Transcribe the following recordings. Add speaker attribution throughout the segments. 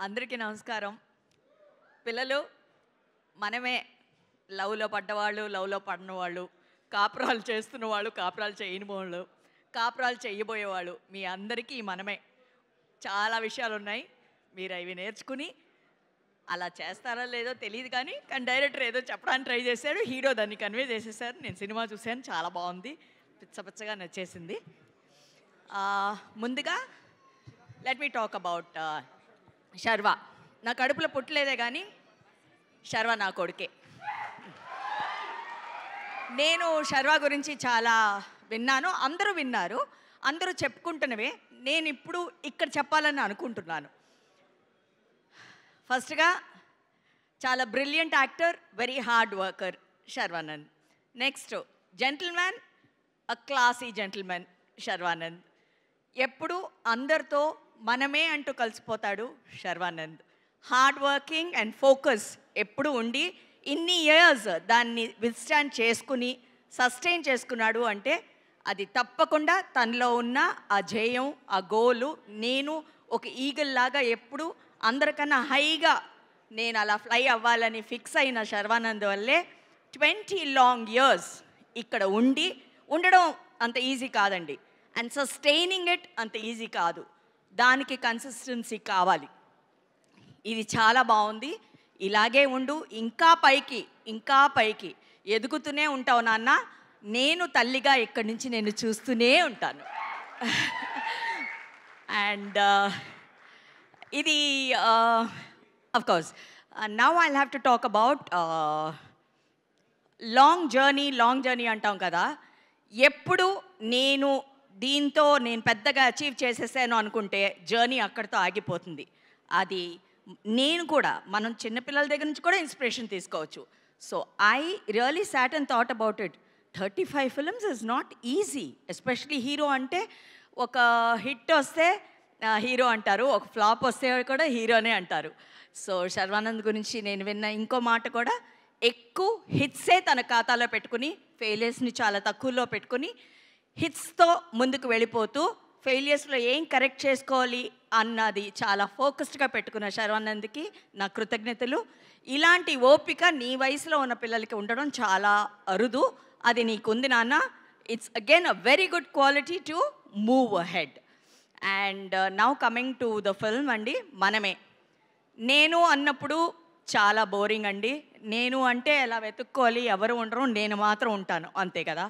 Speaker 1: అందరికీ నమస్కారం. పిల్లలు మనమే లవ్లో పడ్డవాళ్ళు, లవ్లో పడినవాళ్ళు, కాపురాలు చేస్తున్న వాళ్ళు, కాపురాలు చేయని వాళ్ళు, కాపురాలు చేయబోయేవాళ్ళు, మీ అందరికీ మనమే. చాలా విషయాలు ఉన్నాయి. మీరు అవి నేర్చుకుని అలా చేస్తారో లేదో తెలియదు, కానీ డైరెక్టర్ ఏదో చెప్పడానికి ట్రై చేశాడు, హీరో దాన్ని కన్వే చేసేసారు. నేను సినిమా చూశాను, చాలా బాగుంది, పిచ్చపిచ్చగా నచ్చేసింది. ముందుగా let me talk about Sharva. నా కడుపులో పుట్టలేదే కానీ శర్వ నా కొడుకే. నేను శర్వ గురించి చాలా విన్నాను, అందరూ విన్నారు, అందరూ చెప్పుకుంటున్నవే. నేను ఇప్పుడు ఇక్కడ చెప్పాలని అనుకుంటున్నాను. ఫస్ట్గా చాలా brilliant actor, very hard worker Sharwanand. Next gentleman, a classy gentleman Sharwanand. ఎప్పుడు అందరితో మనమే అంటూ కలిసిపోతాడు Sharwanand. Hard working and focus ఎప్పుడు ఉండి ఇన్ని ఇయర్స్ దాన్ని విత్స్టాండ్ చేసుకుని సస్టైన్ చేసుకున్నాడు అంటే అది తప్పకుండా తనలో ఉన్న ఆ జయం, ఆ గోలు. నేను ఒక ఈగల్ లాగా ఎప్పుడు అందరికన్నా హైగా నేను అలా ఫ్లై అవ్వాలని ఫిక్స్ అయిన శర్వానంద్ వల్లే 20 లాంగ్ ఇయర్స్ ఇక్కడ ఉండడం అంత ఈజీ కాదండి. అండ్ సస్టైనింగ్ ఇట్ అంత ఈజీ కాదు. దానికి కన్సిస్టెన్సీ కావాలి. ఇది చాలా బాగుంది. ఇలాగే ఉండు, ఇంకా పైకి ఎదుగుతూనే ఉంటావు నాన్న. నేను తల్లిగా ఇక్కడి నుంచి నేను చూస్తూనే ఉంటాను. అండ్ ఇది of course now I have to talk about long journey అంటాం కదా. ఎప్పుడు నేను దీంతో నేను పెద్దగా అచీవ్ చేసేసాను అనుకుంటే జర్నీ అక్కడితో ఆగిపోతుంది. అది నేను కూడా, మనం చిన్నపిల్లల దగ్గర నుంచి కూడా ఇన్స్పిరేషన్ తీసుకోవచ్చు. So I really sat and thought about it. 35 films is not easy. Especially hero అంటే ఒక హిట్ వస్తే హీరో అంటారు, ఒక ఫ్లాప్ వస్తే కూడా హీరోనే అంటారు. సో శర్వానంద్ గురించి నేను విన్న ఇంకో మాట కూడా, ఎక్కువ హిట్సే తన ఖాతాలో పెట్టుకుని ఫెయిలియర్స్ని చాలా తక్కువలో పెట్టుకుని హిట్స్తో ముందుకు వెళ్ళిపోతూ ఫెయిలియర్స్లో ఏం కరెక్ట్ చేసుకోవాలి అన్నది చాలా ఫోకస్డ్గా పెట్టుకున్న శర్వానంద్కి నా కృతజ్ఞతలు. ఇలాంటి ఓపిక నీ వయసులో ఉన్న పిల్లలకి ఉండడం చాలా అరుదు. అది నీకుంది నాన్న. It's again a very good quality to move ahead. And now coming to the film అండి, మనమే. నేను అన్నప్పుడు చాలా బోరింగ్ అండి. నేను అంటే ఎలా వెతుక్కోవాలి, ఎవరు ఉండరు, నేను మాత్రం ఉంటాను, అంతే కదా.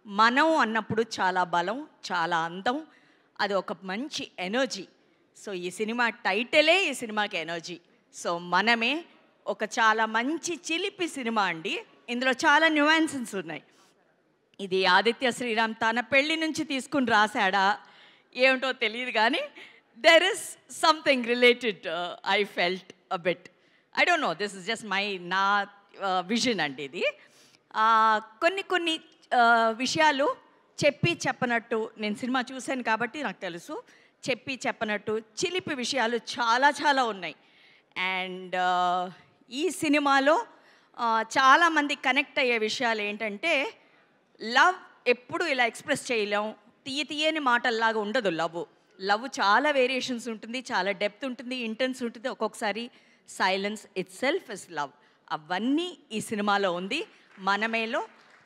Speaker 1: మనం అన్నప్పుడు చాలా బలం, చాలా అందం, అది ఒక మంచి ఎనర్జీ. సో ఈ సినిమా టైటిలే ఈ సినిమాకి ఎనర్జీ. సో మనమే ఒక చాలా మంచి చిలిపి సినిమా అండి. ఇందులో చాలా న్యూయాన్సెస్ ఉన్నాయి. ఇది ఆదిత్య శ్రీరామ్ తన పెళ్లి నుంచి తీసుకుని రాశాడా ఏమిటో తెలియదు, కానీ there is something related. I felt a bit. I don't know, this is just నా విజన్ అండి ఇది. కొన్ని విషయాలు చెప్పనట్టు, నేను సినిమా చూశాను కాబట్టి నాకు తెలుసు, చెప్పనట్టు చిలిపి విషయాలు చాలా ఉన్నాయి. అండ్ ఈ సినిమాలో చాలామంది కనెక్ట్ అయ్యే విషయాలు ఏంటంటే, లవ్ ఎప్పుడు ఇలా ఎక్స్ప్రెస్ చేయలేం, తీయని మాటల్లాగా ఉండదు. లవ్ చాలా వేరియేషన్స్ ఉంటుంది, చాలా డెప్త్ ఉంటుంది, ఇంటెన్స్ ఉంటుంది, ఒక్కొక్కసారి silence it self is love. అవన్నీ ఈ సినిమాలో ఉంది, మనమేలో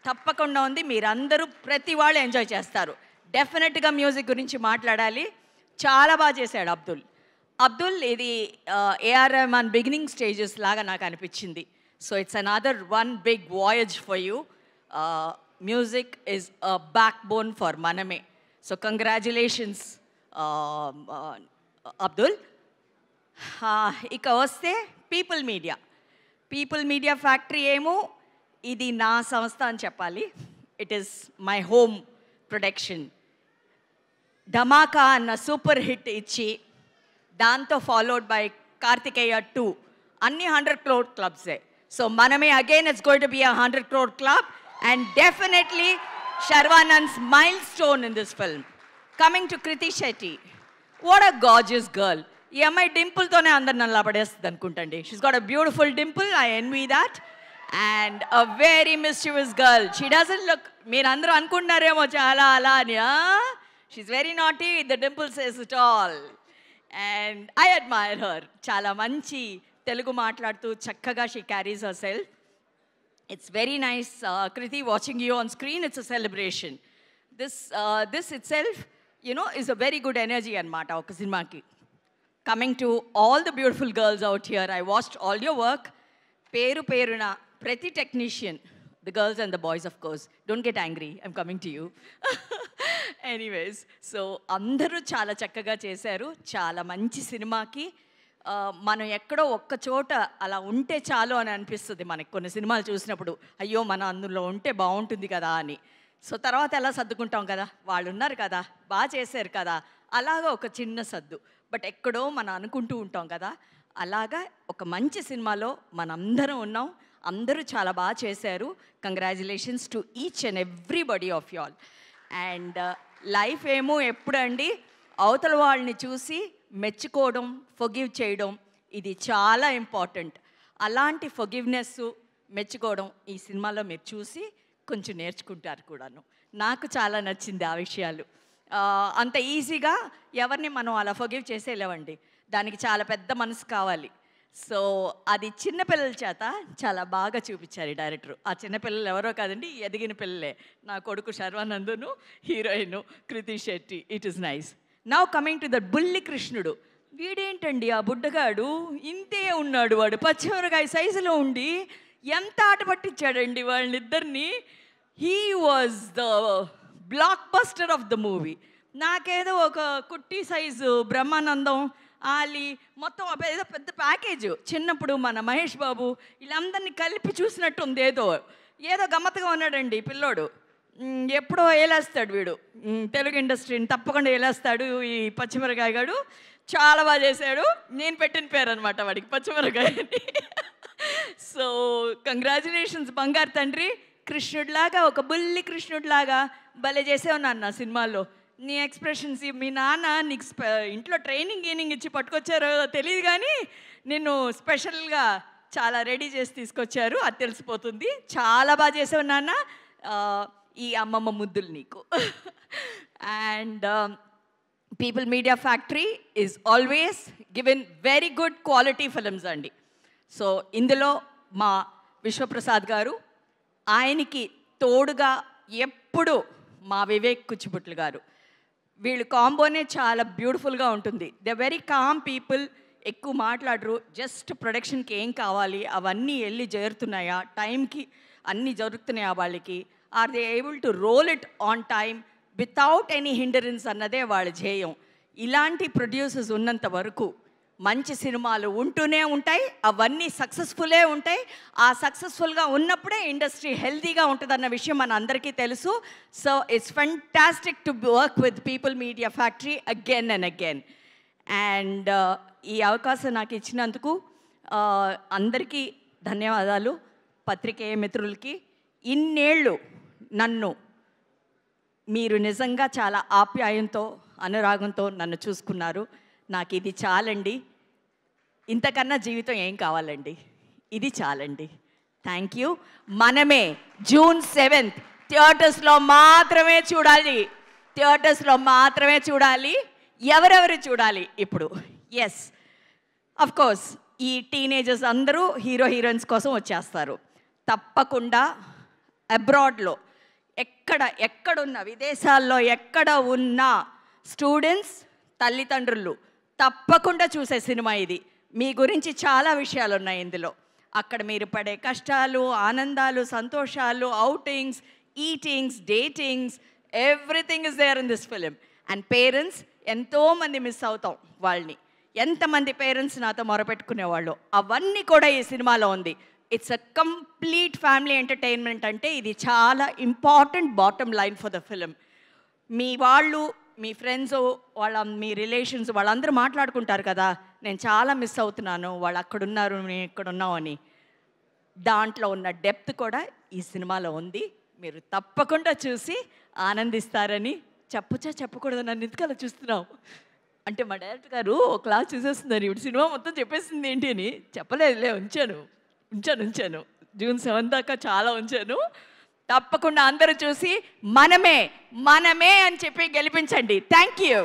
Speaker 1: తప్పకుండా ఉంది. మీరందరూ ప్రతి వాళ్ళు ఎంజాయ్ చేస్తారు. డెఫినెట్గా మ్యూజిక్ గురించి మాట్లాడాలి. చాలా బాగా చేశాడు అబ్దుల్. ఇది ఏఆర్ రెహమాన్ బిగినింగ్ స్టేజెస్ లాగా నాకు అనిపించింది. So it's another one big voyage for you. Music is a backbone for Manamey. So congratulations Abdul. ఇక వస్తే పీపుల్ మీడియా ఫ్యాక్టరీ ఏమో ఇది నా సంస్థ అని చెప్పాలి. It is my home production. Dhamaka అన్న సూపర్ హిట్ ఇచ్చి దాంతో ఫాలోడ్ బై కార్తికేయ 2 అన్ని 100 crore క్లబ్సే. సో మనమే again it's going to be 100 crore club. And definitely Sharwanand's milestone in this film. Coming to Krithi Shetty, what a gorgeous girl. ఈ అమ్మాయి డింపుల్తోనే అందరు నల్లా పడేస్తుంది అనుకుంటండి. She's got a beautiful dimple, I envy that. And a very mischievous girl. She doesn't look, మీరందరూ అనుకుంటున్నారేమో చాలా అలా అని. She's very naughty, the dimple says it all. And I admire her. చాలా మంచి తెలుగు మాట్లాడుతూ చక్కగా she carries her self. It's very nice, Kriti, watching you on screen. It's a celebration. This itself, you know, is a very good energy anamata oka cinemaki. Coming to all the beautiful girls out here, I watched all your work. Peru peruna prati technician, the girls and the boys, of course. Don't get angry, I'm coming to you. Anyways, so andaru chaala chakkaga chesaru, chaala manchi cinemaki. మనం ఎక్కడో ఒక్క చోట అలా ఉంటే చాలు అని అనిపిస్తుంది మనకి కొన్ని సినిమాలు చూసినప్పుడు. అయ్యో మనం అందులో ఉంటే బాగుంటుంది కదా అని. సో తర్వాత ఎలా సర్దుకుంటాం కదా, వాళ్ళు ఉన్నారు కదా, బాగా చేశారు కదా, అలాగా ఒక చిన్న సర్దు. బట్ ఎక్కడో మనం అనుకుంటూ ఉంటాం కదా, అలాగా ఒక మంచి సినిమాలో మనందరం ఉన్నాం. అందరూ చాలా బాగా చేశారు. Congratulations to each and everybody of you all. And life ఏమో ఎప్పుడండి అవతల వాళ్ళని చూసి మెచ్చుకోవడం, ఫర్గివ్ చేయడం, ఇది చాలా ఇంపార్టెంట్. అలాంటి ఫర్గివ్నెస్, మెచ్చుకోవడం ఈ సినిమాలో మీరు చూసి కొంచెం నేర్చుకుంటారు కూడాను. నాకు చాలా నచ్చింది ఆ విషయాలు. అంత ఈజీగా ఎవరిని మనం అలా ఫర్గివ్ చేసేలేవండి, దానికి చాలా పెద్ద మనసు కావాలి. సో అది చిన్నపిల్లల చేత చాలా బాగా చూపించారు ఈ డైరెక్టర్. ఆ చిన్నపిల్లలు ఎవరో కాదండి, ఎదిగిన పిల్లలే. నా కొడుకు శర్వానందును, heroine Krithi Shetty. It is nice. Now coming to the బుల్లి కృష్ణుడు. వీడేంటండి ఆ బుడ్డగాడు, ఇంతే ఉన్నాడు. వాడు పచ్చిమిరకాయ సైజులో ఉండి ఎంత ఆట పట్టించాడండి వాళ్ళిద్దరిని. He was the block buster of the movie. నాకేదో ఒక కుట్టి సైజు బ్రహ్మానందం, ఆలి మొత్తం ఏదో పెద్ద ప్యాకేజ్. చిన్నప్పుడు మన మహేష్ బాబు వీళ్ళందరినీ కలిపి చూసినట్టుంది. ఏదో గమ్మత్తుగా ఉన్నాడండి పిల్లోడు. ఎప్పుడో ఏలేస్తాడు వీడు తెలుగు ఇండస్ట్రీని, తప్పకుండా ఏలేస్తాడు ఈ పచ్చిమిరకాయ గాడు. చాలా బాగా చేశాడు. నేను పెట్టిన పేరు అనమాట వాడికి, పచ్చిమిరకాయ అని. సో కంగ్రాచులేషన్స్ బంగారు తండ్రి. కృష్ణుడిలాగా, ఒక బుల్లి కృష్ణుడిలాగా భలే చేసావు నాన్న సినిమాలో. నీ ఎక్స్ప్రెషన్స్, మీ నాన్న నీకు ఇంట్లో ట్రైనింగ్ ఇచ్చి పట్టుకొచ్చారో తెలియదు కానీ నిన్ను స్పెషల్గా చాలా రెడీ చేసి తీసుకొచ్చారు, అది తెలిసిపోతుంది. చాలా బాగా చేసావు నాన్న. ఈ అమ్మమ్మ ముద్దులు నీకు. And people media factory is always given very good quality films అండి. సో ఇందులో మా విశ్వప్రసాద్ గారు, ఆయనకి తోడుగా ఎప్పుడు మా వివేక్ కుచ్చిపుట్లు గారు. వీళ్ళు కాంబోనే చాలా బ్యూటిఫుల్గా ఉంటుంది. దే వెరీ కామ్ పీపుల్, ఎక్కువ మాట్లాడరు. జస్ట్ ప్రొడక్షన్కి ఏం కావాలి అవన్నీ వెళ్ళి చేరుతున్నాయా, టైంకి అన్నీ జరుగుతున్నాయా వాళ్ళకి, are they able to roll it on time without any hindrance అన్నదే వాళ్ళ ధ్యేయం. ఇలాంటి ప్రొడ్యూసర్స్ ఉన్నంత వరకు మంచి సినిమాలు ఉంటూనే ఉంటాయి, అవన్నీ సక్సెస్ఫుల్లే ఉంటాయి. ఆ సక్సెస్ఫుల్గా ఉన్నప్పుడే ఇండస్ట్రీ హెల్తీగా ఉంటుందన్న విషయం మన అందరికీ తెలుసు. So it's fantastic to work with people media factory again and again. And ఈ అవకాశం నాకు ఇచ్చినందుకు అందరికీ ధన్యవాదాలు. పత్రికేయ మిత్రులకి, ఇన్నేళ్ళు నన్ను మీరు నిజంగా చాలా ఆప్యాయంతో, అనురాగంతో నన్ను చూసుకున్నారు. నాకు ఇది చాలండి. ఇంతకన్నా జీవితం ఏం కావాలండి, ఇది చాలండి. Thank you. మనమే June 7th థియేటర్స్లో మాత్రమే చూడాలి, థియేటర్స్లో మాత్రమే చూడాలి. ఎవరెవరు చూడాలి ఇప్పుడు? ఎస్, అఫ్కోర్స్ ఈ టీనేజర్స్ అందరూ హీరోయిన్స్ కోసం వచ్చేస్తారు. తప్పకుండా అబ్రాడ్లో ఎక్కడున్న విదేశాల్లో ఎక్కడ ఉన్న స్టూడెంట్స్, తల్లిదండ్రులు తప్పకుండా చూసే సినిమా ఇది. మీ గురించి చాలా విషయాలు ఉన్నాయి ఇందులో. అక్కడ మీరు పడే కష్టాలు, ఆనందాలు, సంతోషాలు, outings, eatings, datings, everything is there in this film. And parents, ఎంతోమంది మిస్ అవుతాం వాళ్ళని. ఎంతమంది పేరెంట్స్ నాతో మొరపెట్టుకునేవాళ్ళు, అవన్నీ కూడా ఈ సినిమాలో ఉంది. It's a complete family entertainment. అంటే ఇది చాలా important bottom line for the film. మీ వాళ్ళు, మీ ఫ్రెండ్స్, మీ రిలేషన్స్ వాళ్ళందరూ మాట్లాడుకుంటారు కదా, నేను చాలా మిస్ అవుతున్నాను, వాళ్ళు అక్కడున్నారు, నేను ఇక్కడున్నావు అని. దాంట్లో ఉన్న డెప్త్ కూడా ఈ సినిమాలో ఉంది. మీరు తప్పకుండా చూసి ఆనందిస్తారని చెప్పకూడదు. నన్ను ఎందుకలా చూస్తున్నావు అంటే మా డైరెక్టర్ గారు ఒక క్లాస్ చూసేస్తున్నారు, ఇప్పుడు సినిమా మొత్తం చెప్పేసింది ఏంటి అని. చెప్పలేదులే, ఉంచాను. June 7 దాకా చాలా ఉంచాను. తప్పకుండా అందరూ చూసి మనమే అని చెప్పి గెలిపించండి. Thank you.